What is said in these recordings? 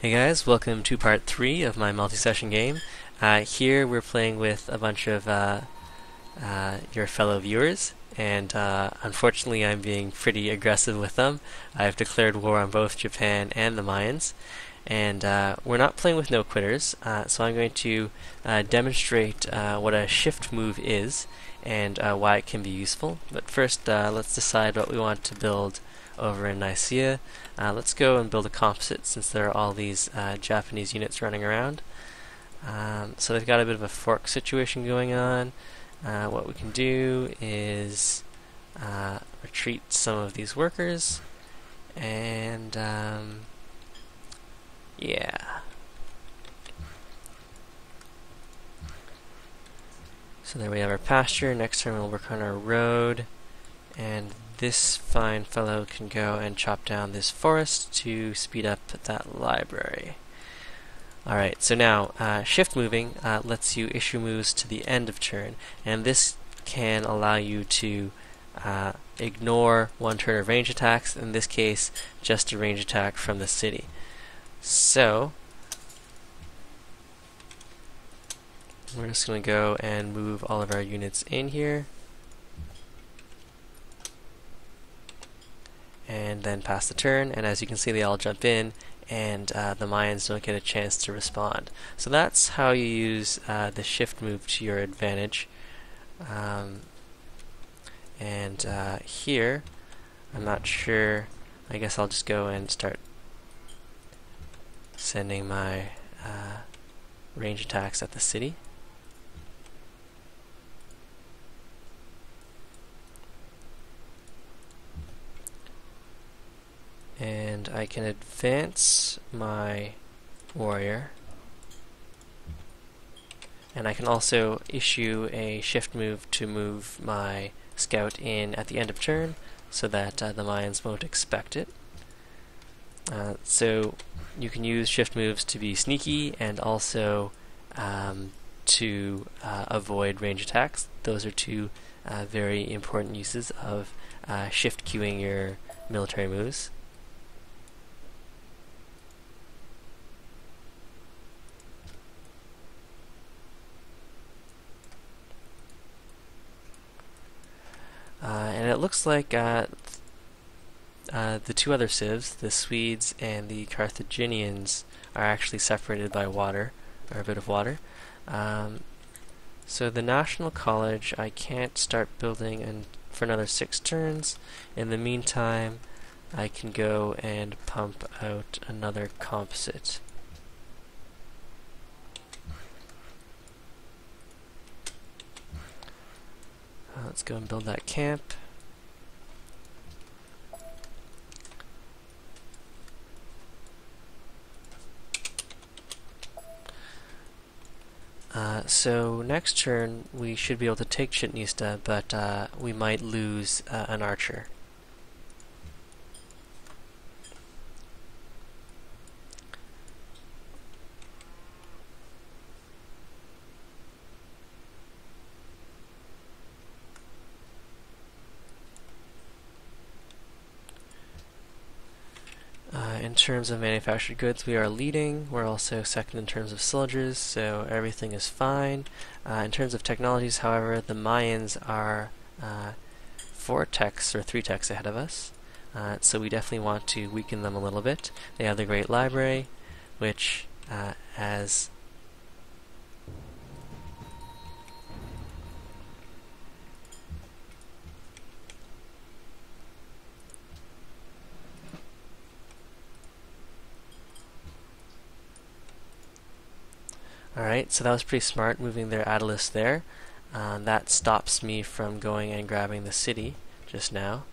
Hey guys, welcome to part 3 of my multi-session game. Here we're playing with a bunch of your fellow viewers, and unfortunately I'm being pretty aggressive with them. I've declared war on both Japan and the Mayans, and we're not playing with no-quitters, so I'm going to demonstrate what a shift move is and why it can be useful. But first, let's decide what we want to build over in Nicaea. Let's go and build a composite since there are all these Japanese units running around. So they've got a bit of a fork situation going on. What we can do is retreat some of these workers, and yeah. So there we have our pasture. Next turn we'll work on our road, and this fine fellow can go and chop down this forest to speed up that library. Alright, so now shift moving lets you issue moves to the end of turn, and this can allow you to ignore one turn of range attacks, in this case just a range attack from the city. So we're just going to go and move all of our units in here, and then pass the turn, and as you can see they all jump in, and the Mayans don't get a chance to respond. So that's how you use the shift move to your advantage. Here, I'm not sure, I guess I'll just go and start sending my range attacks at the city. And I can advance my warrior, and I can also issue a shift move to move my scout in at the end of turn so that the Mayans won't expect it. So you can use shift moves to be sneaky and also to avoid range attacks. Those are two very important uses of shift queuing your military moves. And it looks like the two other civs, the Swedes and the Carthaginians, are actually separated by water, or a bit of water. So the National College I can't start building for another 6 turns. In the meantime, I can go and pump out another composite. Let's go and build that camp. So next turn we should be able to take Chitnista, but we might lose an archer. In terms of manufactured goods, we are leading. We're also second in terms of soldiers, so everything is fine. In terms of technologies, however, the Mayans are 4 techs or 3 techs ahead of us, so we definitely want to weaken them a little bit. They have the Great Library, which has Alright, so that was pretty smart, moving their Attalus there. That stops me from going and grabbing the city just now.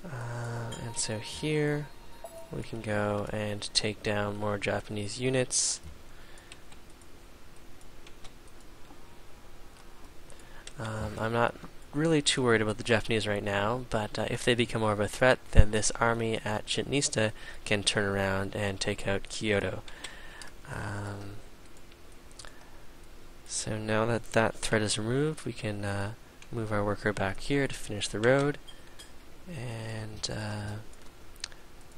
And so here we can go and take down more Japanese units. I'm not really too worried about the Japanese right now, but if they become more of a threat, then this army at Chitnista can turn around and take out Kyoto. So now that that thread is removed, we can move our worker back here to finish the road and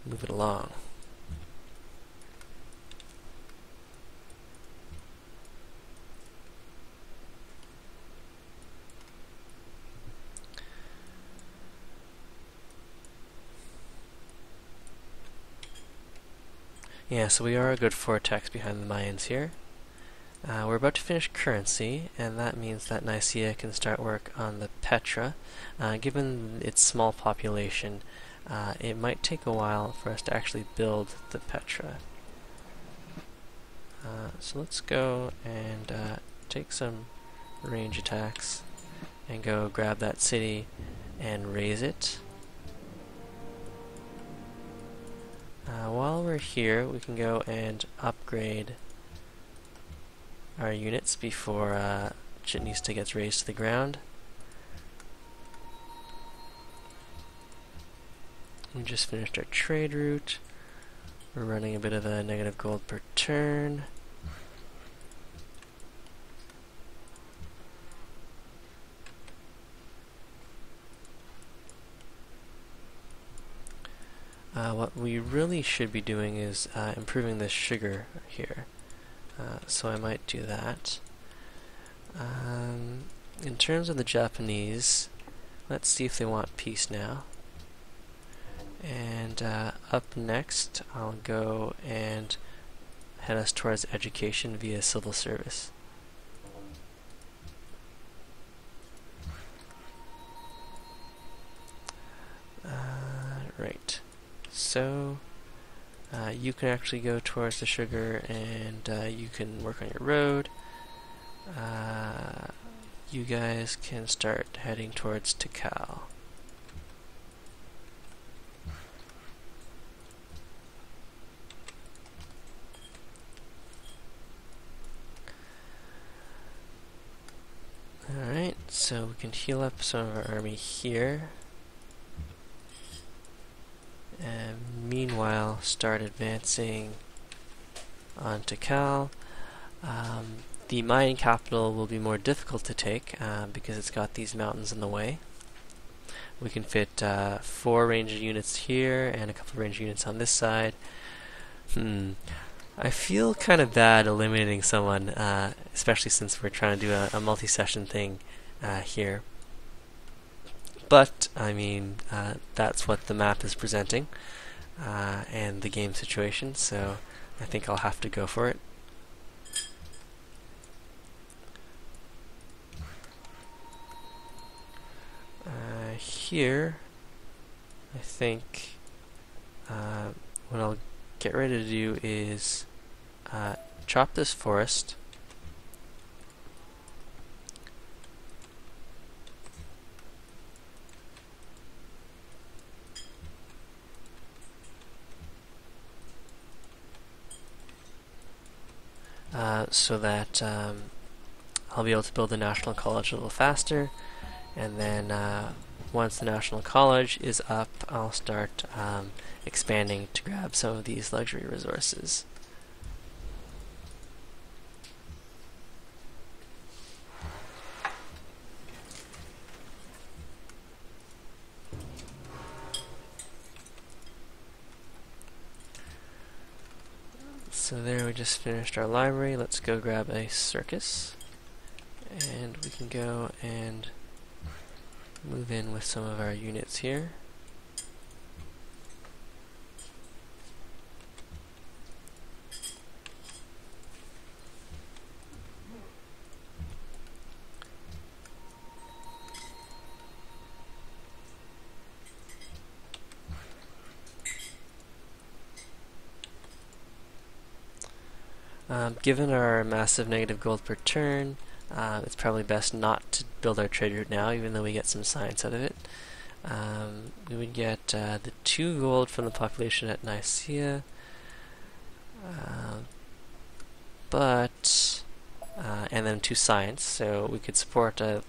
move it along. Yeah, so we are a good vortex behind the Mayans here. We're about to finish currency, and that means that Nicaea can start work on the Petra. Given its small population, it might take a while for us to actually build the Petra. So let's go and take some range attacks and go grab that city and raise it. While we're here, we can go and upgrade our units before Chitnista gets raised to the ground. We just finished our trade route. We're running a bit of a negative gold per turn. What we really should be doing is improving this sugar here. So I might do that. In terms of the Japanese, let's see if they want peace now. And up next, I'll go and head us towards education via civil service. Right. So you can actually go towards the sugar, and you can work on your road. You guys can start heading towards Tikal. Alright, so we can heal up some of our army here. And meanwhile, start advancing on Tikal. The mining capital will be more difficult to take because it's got these mountains in the way. We can fit 4 ranger units here and a couple of ranger units on this side. I feel kind of bad eliminating someone, especially since we're trying to do a multi-session thing here. But, I mean, that's what the map is presenting, and the game situation, so I think I'll have to go for it. Here, I think what I'll get ready to do is chop this forest. So that I'll be able to build the National College a little faster, and then once the National College is up, I'll start expanding to grab some of these luxury resources. So there, we just finished our library. Let's go grab a circus, and we can go and move in with some of our units here. Given our massive negative gold per turn, it's probably best not to build our trade route now, even though we get some science out of it. We would get the 2 gold from the population at Nicaea, and then 2 science, so we could support a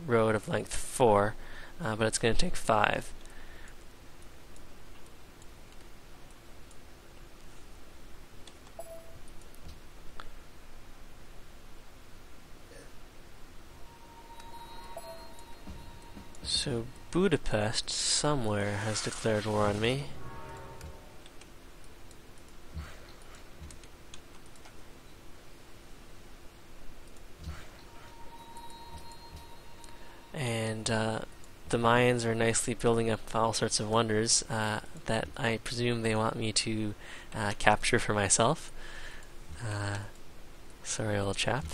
road of length 4, but it's going to take 5. So Budapest somewhere has declared war on me. And the Mayans are nicely building up all sorts of wonders that I presume they want me to capture for myself. Sorry, old chap.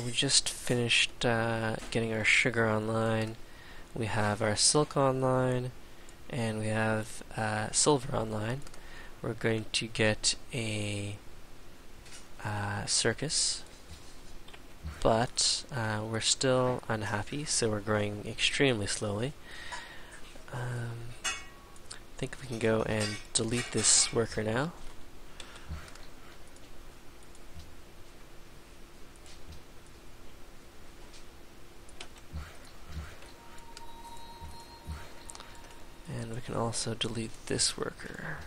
We just finished getting our sugar online. We have our silk online, and we have silver online. We're going to get a circus, but we're still unhappy, so we're growing extremely slowly. I think we can go and delete this worker now. And we can also delete this worker.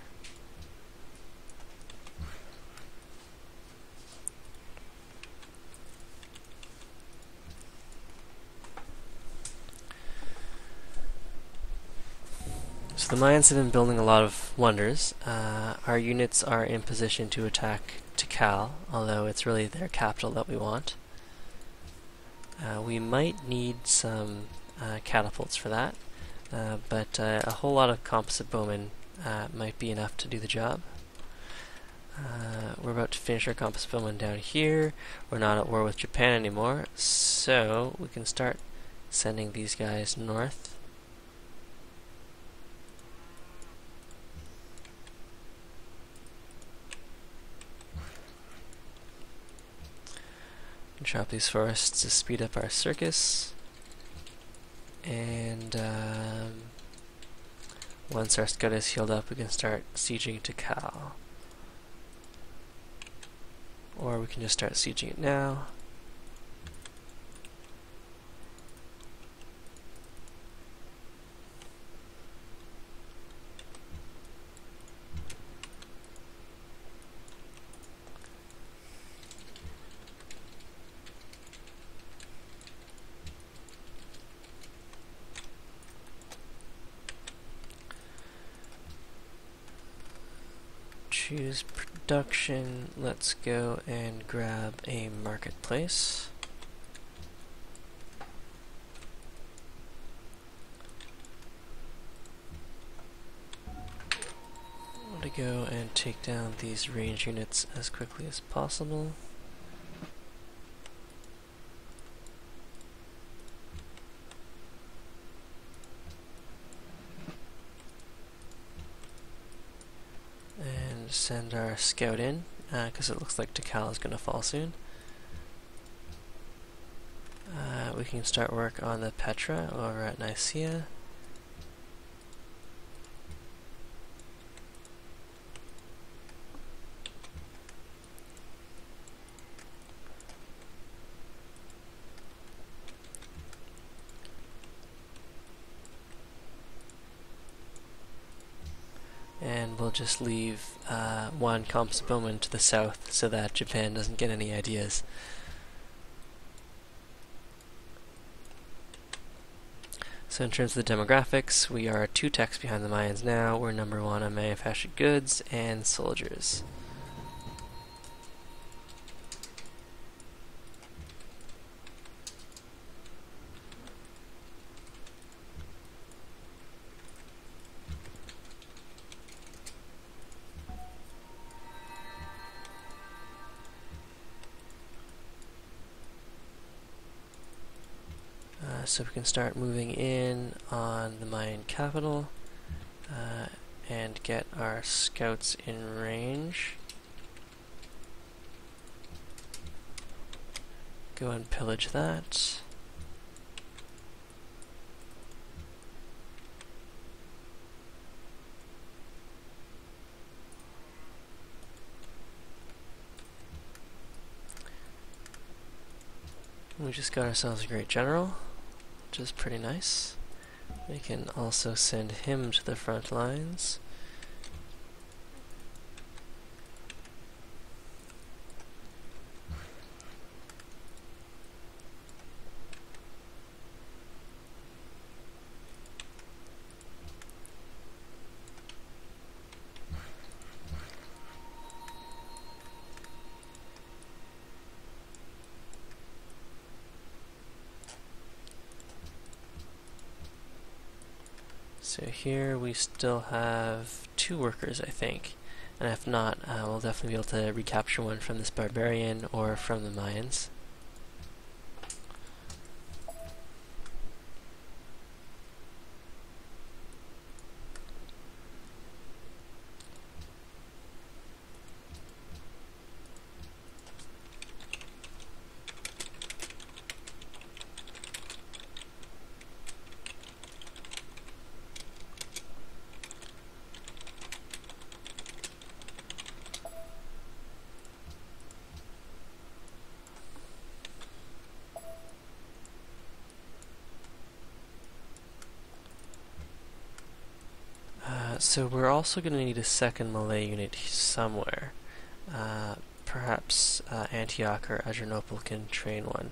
So the Mayans have been building a lot of wonders. Our units are in position to attack Tikal, although it's really their capital that we want. We might need some catapults for that. But a whole lot of composite bowmen might be enough to do the job. We're about to finish our composite bowmen down here. We're not at war with Japan anymore, so we can start sending these guys north. Chop these forests to speed up our circus. And once our scout is healed up, we can start sieging Tikal. Or we can just start sieging it now. Choose production. Let's go and grab a marketplace. I want to go and take down these range units as quickly as possible. Send our scout in, because it looks like Tikal is going to fall soon. We can start work on the Petra over at Nicaea. And we'll just leave one composite bowman to the south so that Japan doesn't get any ideas. So in terms of the demographics, we are 2 techs behind the Mayans now. We're number 1 on manufactured goods and soldiers. So we can start moving in on the Mayan capital and get our scouts in range. Go and pillage that. We just got ourselves a great general, which is pretty nice. We can also send him to the front lines. So here we still have 2 workers, I think. And if not, we'll definitely be able to recapture one from this barbarian or from the Mayans. So we're also going to need a second Malay unit somewhere. Perhaps Antioch or Adrianople can train one.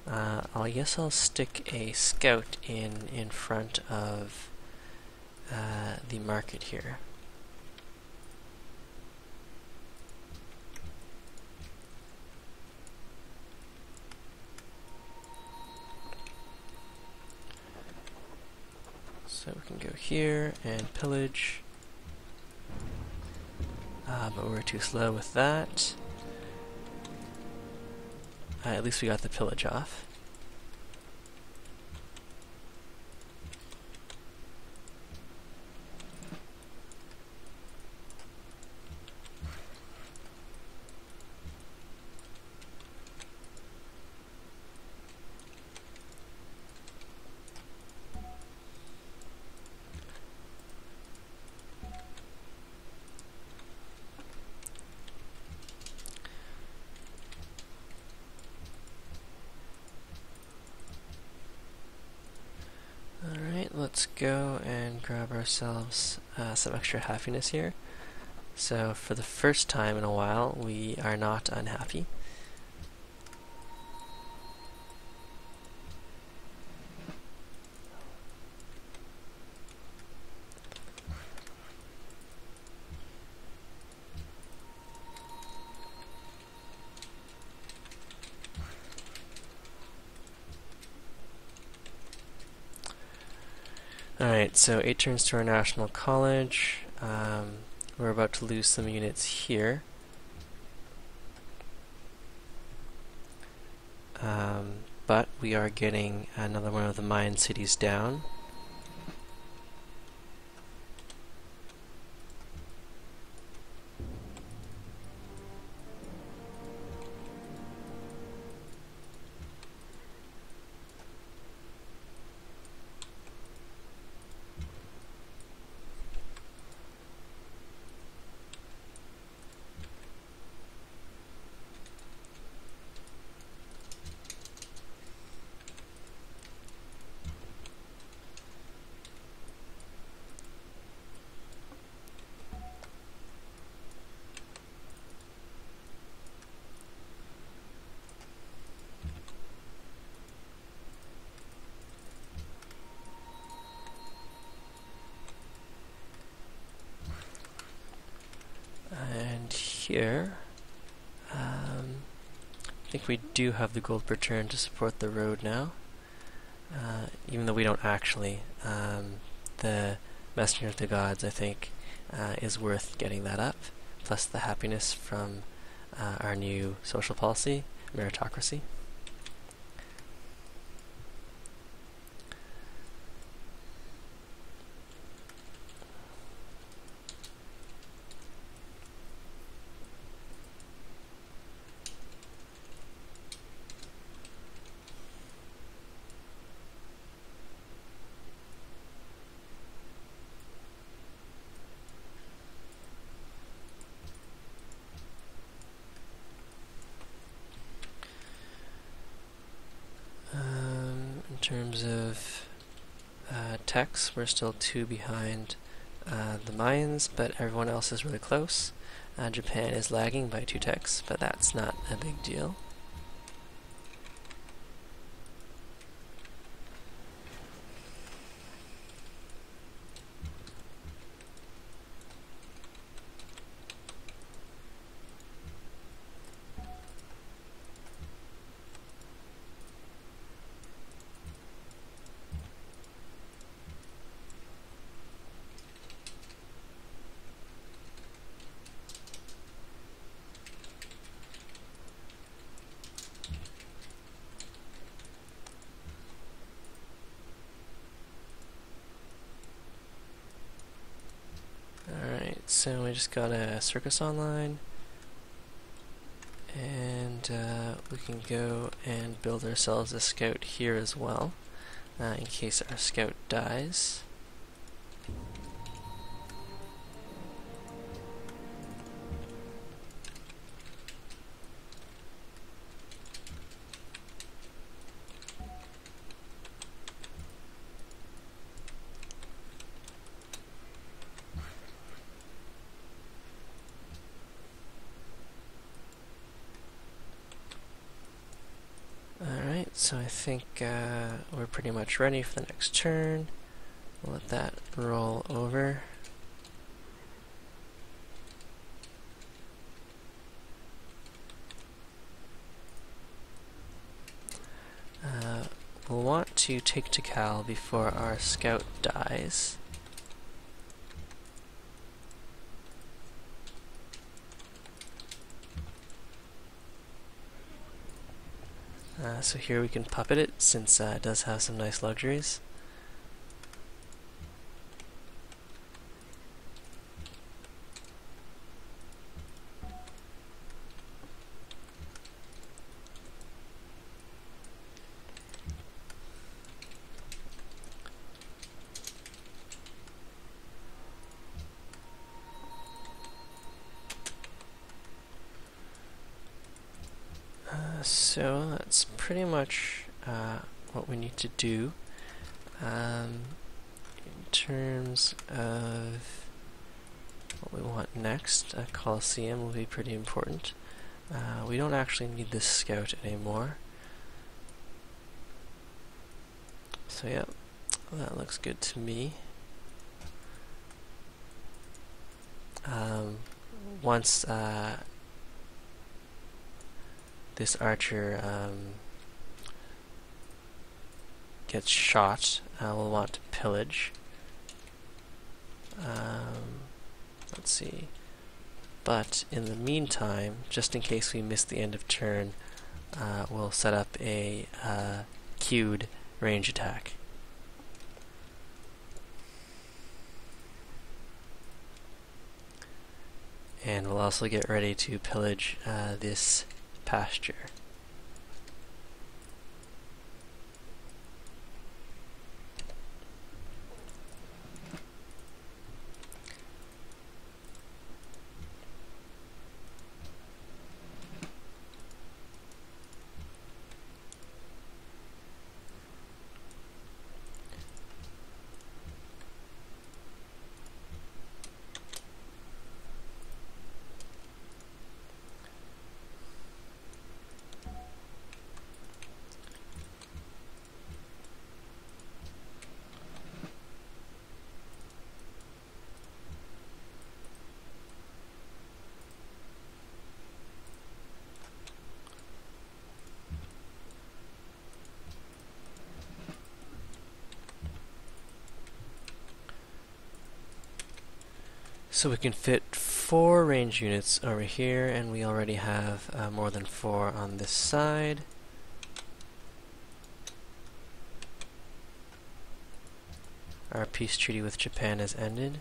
I guess I'll stick a scout in front of the market here. So we can go here and pillage, but we're too slow with that. At least we got the pillage off. Let's go and grab ourselves some extra happiness here. So for the first time in a while, we are not unhappy. Alright, so 8 turns to our National College. We're about to lose some units here. But we are getting another one of the Mayan cities down. Here, I think we do have the gold per turn to support the road now, even though we don't actually. The Messenger of the Gods, I think, is worth getting that up, plus the happiness from our new social policy, meritocracy. In terms of techs. We're still 2 behind the Mayans, but everyone else is really close. Japan is lagging by 2 techs, but that's not a big deal. So we just got a circus online, and we can go and build ourselves a scout here as well, in case our scout dies. So I think we're pretty much ready for the next turn. We'll let that roll over. We'll want to take Tikal before our scout dies. So here we can puppet it, since it does have some nice luxuries. So that's pretty much what we need to do. In terms of what we want next, a Colosseum will be pretty important. We don't actually need this scout anymore. So yeah, that looks good to me. Once this archer gets shot, we'll want to pillage. Let's see. But in the meantime, just in case we miss the end of turn, we'll set up a queued range attack. And we'll also get ready to pillage this pasture. So we can fit 4 range units over here, and we already have more than 4 on this side. Our peace treaty with Japan has ended.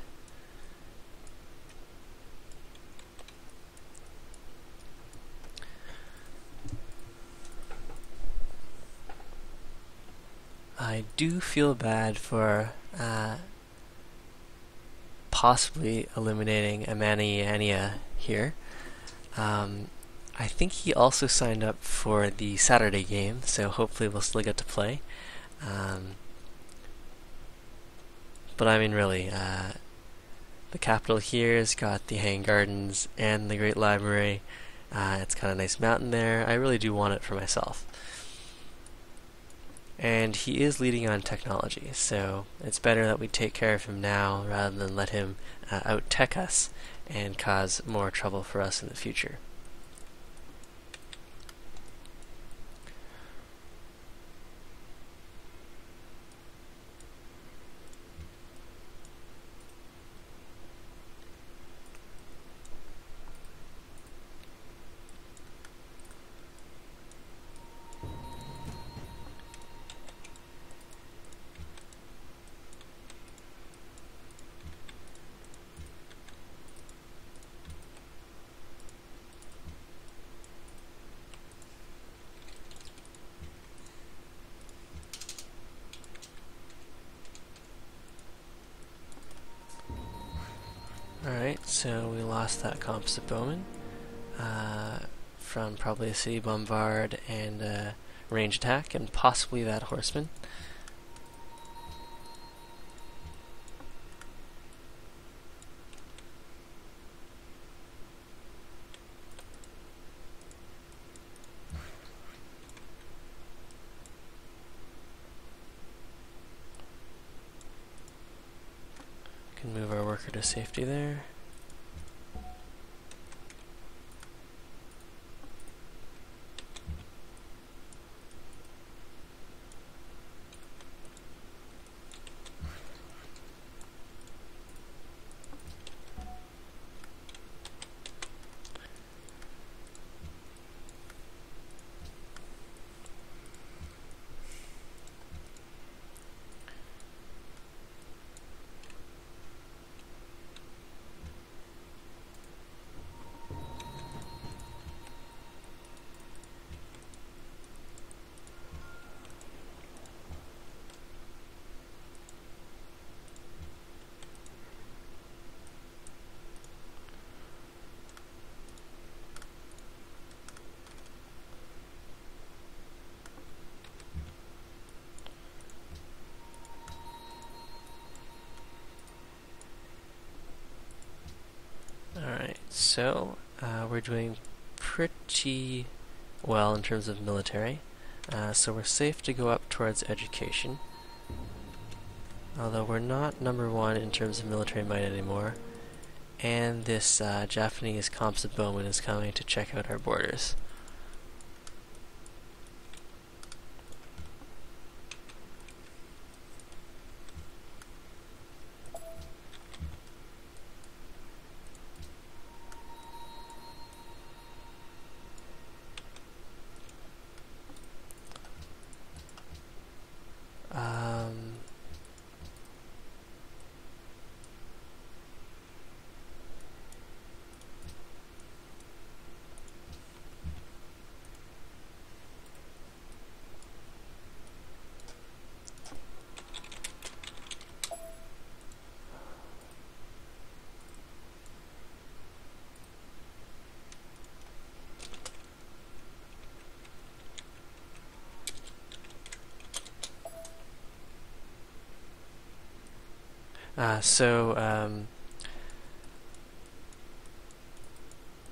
I do feel bad for possibly eliminating Pangaea here. I think he also signed up for the Saturday game, so hopefully we'll still get to play. But I mean, really, the capital here has got the Hanging Gardens and the Great Library. It's got a nice mountain there. I really do want it for myself. And he is leading on technology, so it's better that we take care of him now rather than let him out-tech us and cause more trouble for us in the future. Alright, so we lost that composite bowman from probably a city bombard and range attack, and possibly that horseman. Can move our worker to safety there. Alright, so we're doing pretty well in terms of military. So we're safe to go up towards education. Although we're not number one in terms of military might anymore. And this Japanese composite bowman is coming to check out our borders.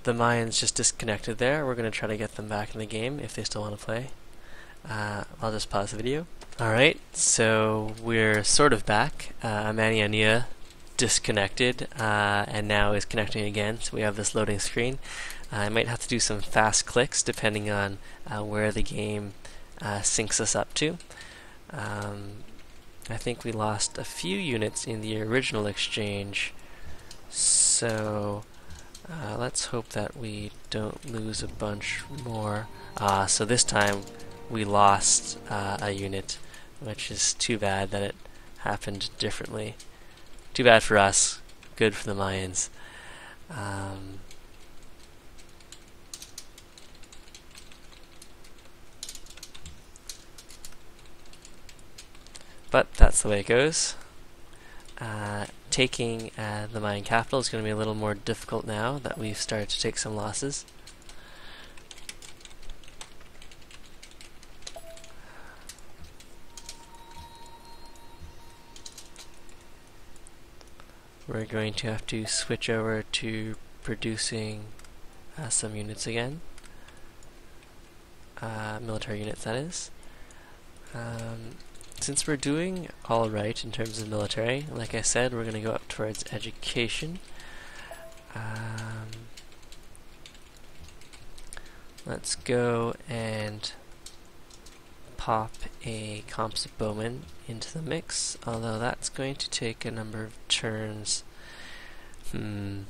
The Mayans just disconnected there. We're going to try to get them back in the game if they still want to play. I'll just pause the video. Alright, so we're sort of back. Amania disconnected and now is connecting again, so we have this loading screen. I might have to do some fast clicks depending on where the game syncs us up to. I think we lost a few units in the original exchange, so let's hope that we don't lose a bunch more. So this time we lost a unit, which is too bad that it happened differently. Too bad for us, good for the Mayans. But that's the way it goes. Taking the Mayan capital is going to be a little more difficult now that we've started to take some losses. we're going to have to switch over to producing some units again. Military units, that is. Since we're doing alright in terms of military, like I said, we're going to go up towards education. Let's go and pop a composite bowman into the mix, although that's going to take a number of turns. We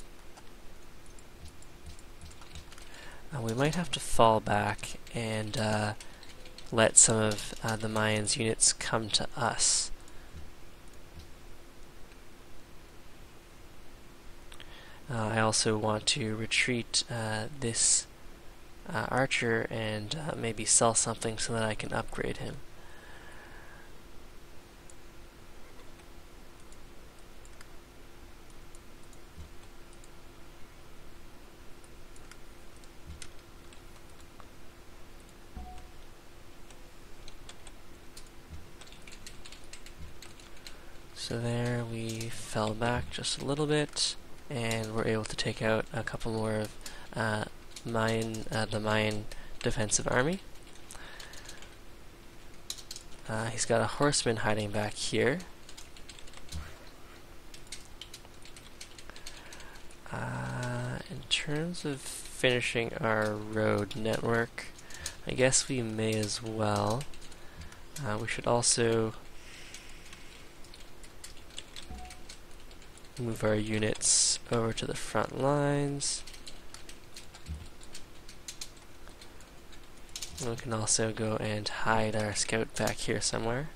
might have to fall back and let some of the Mayans' units come to us. I also want to retreat this archer and maybe sell something so that I can upgrade him. So there, we fell back just a little bit, and we're able to take out a couple more of the Mayan defensive army. He's got a horseman hiding back here. In terms of finishing our road network, I guess we may as well. We should also move our units over to the front lines. We can also go and hide our scout back here somewhere.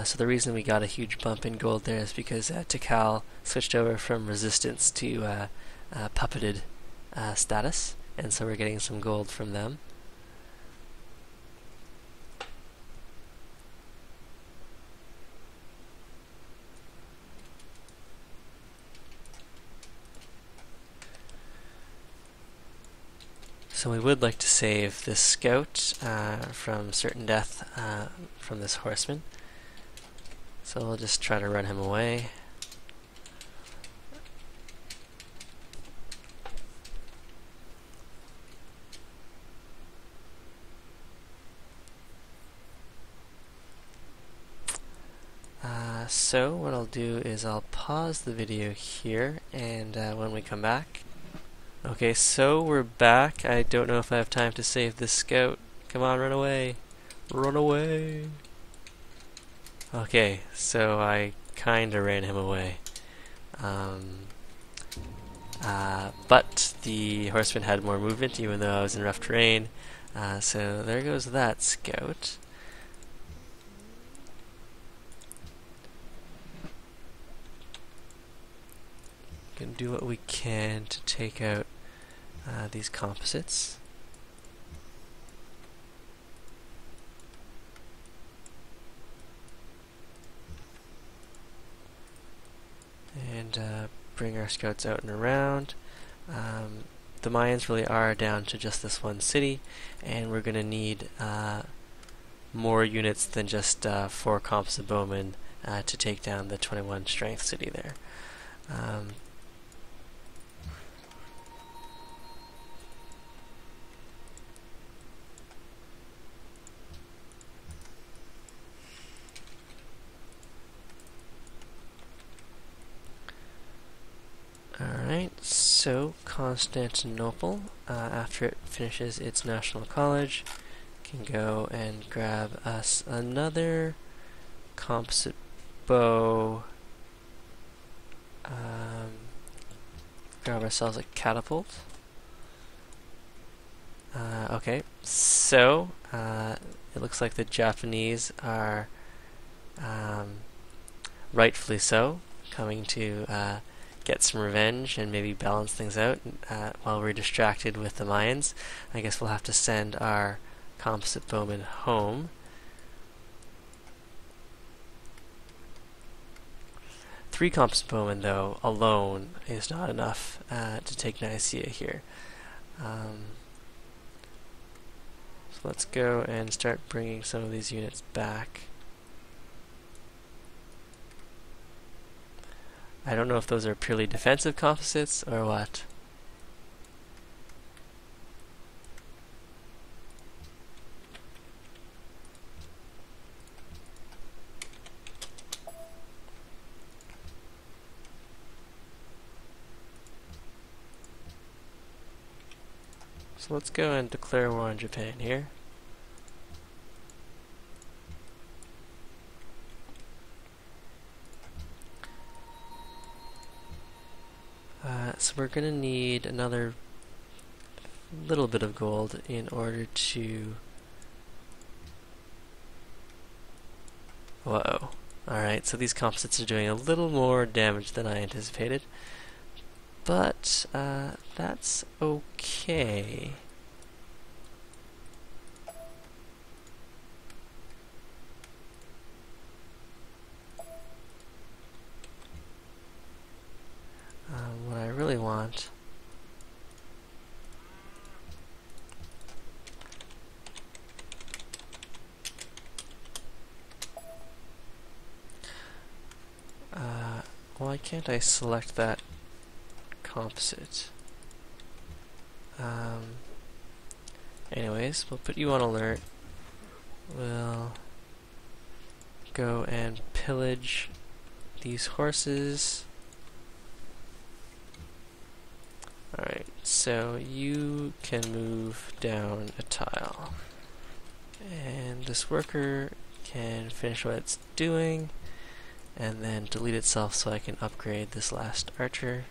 So the reason we got a huge bump in gold there is because Tikal switched over from resistance to puppeted status, and so we're getting some gold from them. So we would like to save this scout from certain death from this horseman. So we'll just try to run him away. So what I'll do is I'll pause the video here, and when we come back. Okay, so we're back. I don't know if I have time to save this scout. Come on, run away. Run away. Okay, so I kinda ran him away. But the horseman had more movement even though I was in rough terrain. So there goes that scout. Can do what we can to take out these composites. And bring our scouts out and around. The Mayans really are down to just this one city, and we're going to need more units than just 4 composite bowmen to take down the 21 strength city there. Alright, so Constantinople, after it finishes its national college, can go and grab us another composite bow, grab ourselves a catapult. Okay, so it looks like the Japanese are rightfully so coming to get some revenge and maybe balance things out while we're distracted with the Mayans. I guess we'll have to send our composite bowmen home. Three composite bowmen, though, alone is not enough to take Nicaea here. So let's go and start bringing some of these units back. I don't know if those are purely defensive composites or what. So let's go and declare war on Japan here. So we're going to need another little bit of gold in order to... Whoa. Alright, so these composites are doing a little more damage than I anticipated. But, that's okay. What I really want why can't I select that composite? Anyways, we'll put you on alert. We'll go and pillage these horses. Alright, so you can move down a tile. And this worker can finish what it's doing and then delete itself so I can upgrade this last archer.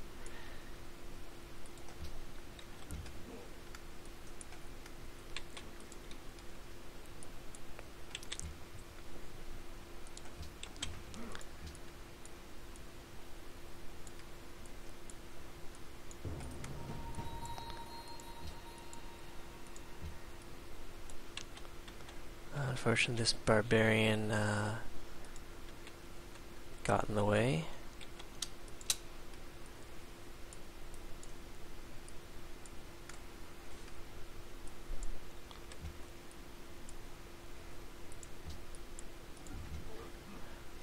Unfortunately, this barbarian got in the way.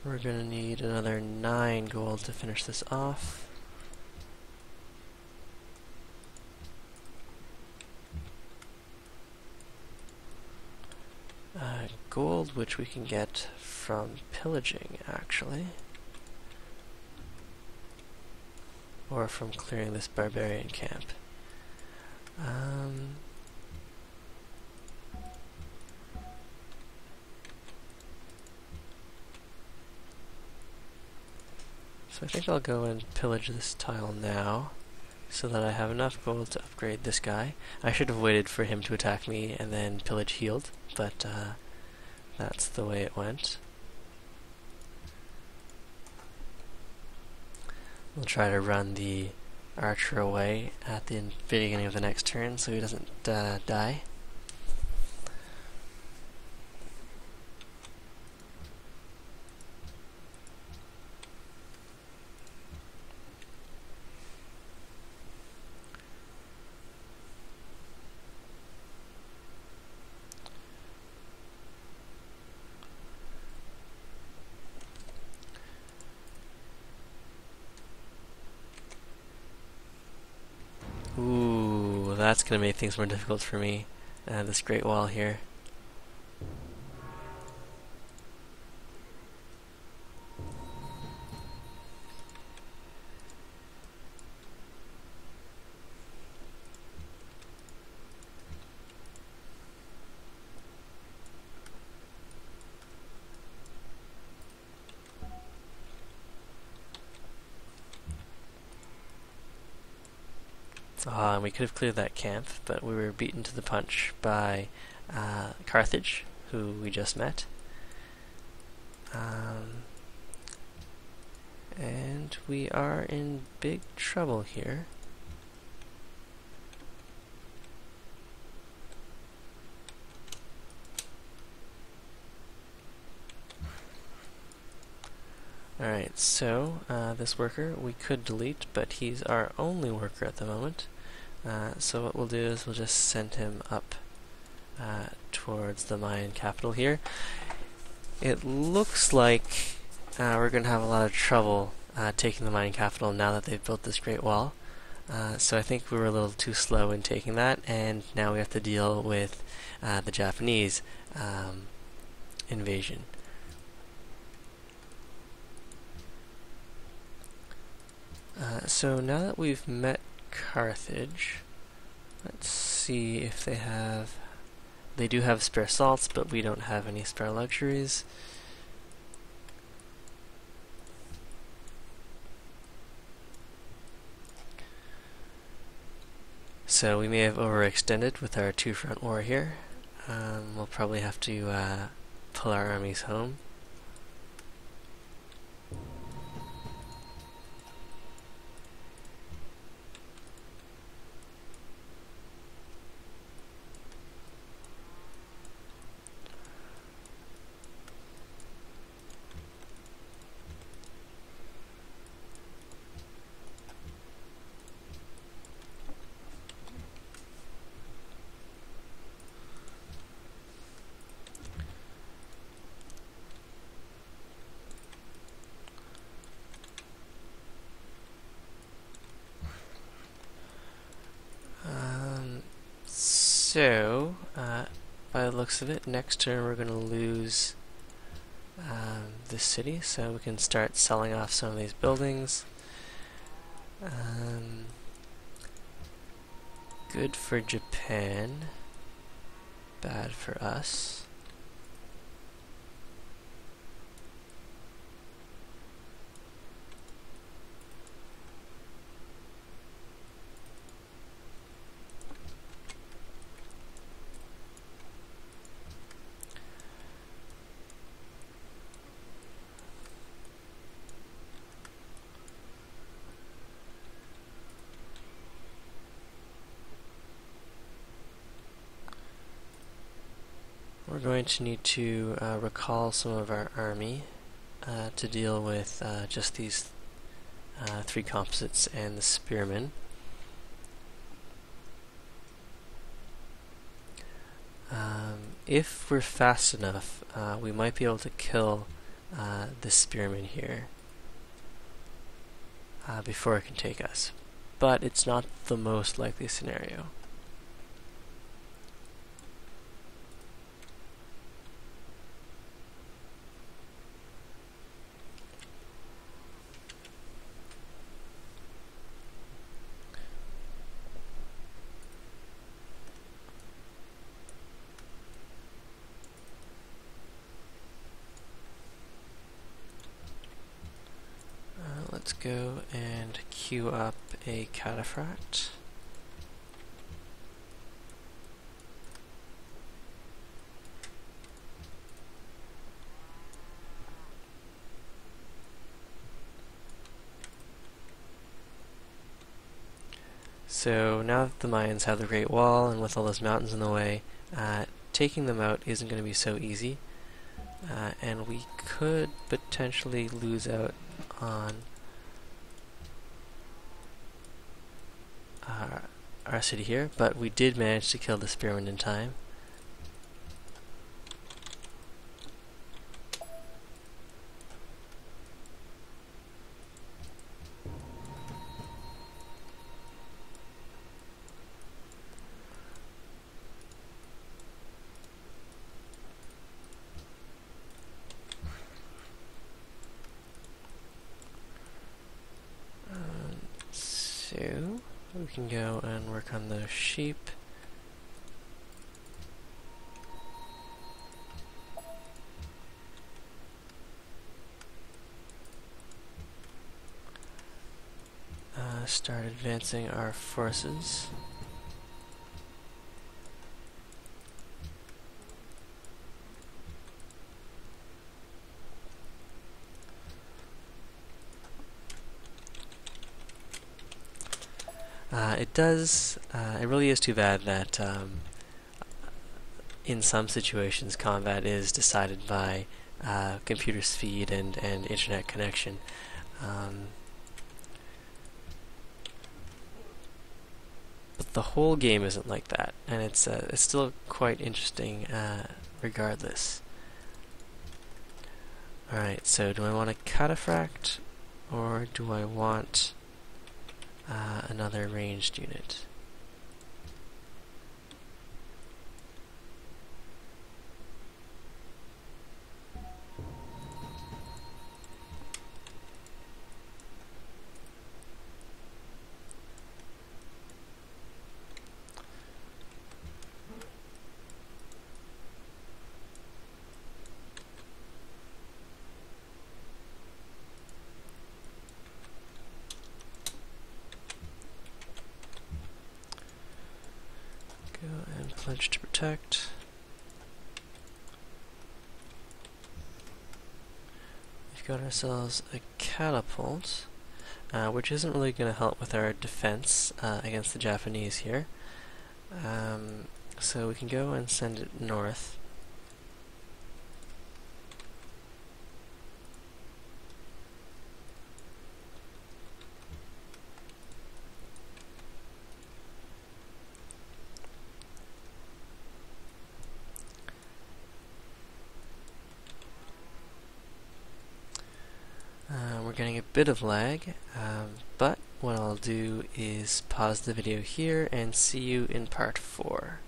We're going to need another 9 gold to finish this off. Gold, which we can get from pillaging, actually. Or from clearing this barbarian camp. So I think I'll go and pillage this tile now, so that I have enough gold to upgrade this guy. I should have waited for him to attack me and then pillage healed, but that's the way it went. We'll try to run the archer away at the beginning of the next turn so he doesn't die. Ooh, that's going to make things more difficult for me. This Great Wall here. We could have cleared that camp, but we were beaten to the punch by Carthage, who we just met. And we are in big trouble here. Alright, so this worker we could delete, but he's our only worker at the moment. So what we'll do is we'll just send him up towards the Mayan capital here. It looks like we're going to have a lot of trouble taking the Mayan capital now that they've built this Great Wall. So I think we were a little too slow in taking that, and now we have to deal with the Japanese invasion. So now that we've met Carthage, let's see if they have... They do have spare salts, but we don't have any spare luxuries. So we may have overextended with our two-front war here. We'll probably have to pull our armies home. So, by the looks of it, next turn we're going to lose this city, so we can start selling off some of these buildings. Good for Japan, bad for us. We're going to need to recall some of our army to deal with just these three composites and the spearmen. If we're fast enough, we might be able to kill this spearman here before it can take us, but it's not the most likely scenario. Let's go and queue up a cataphract. So now that the Mayans have the Great Wall and with all those mountains in the way, taking them out isn't going to be so easy, and we could potentially lose out on our city here, but we did manage to kill the spearman in time. So we can go and work on those sheep. Start advancing our forces. It really is too bad that in some situations combat is decided by computer speed and internet connection. But the whole game isn't like that, and it's still quite interesting regardless. Alright, so do I want a cataphract, or do I want another ranged unit? Go and pledge to protect. We've got ourselves a catapult, which isn't really going to help with our defense against the Japanese here. So we can go and send it north. We're getting a bit of lag, but what I'll do is pause the video here and see you in part 4.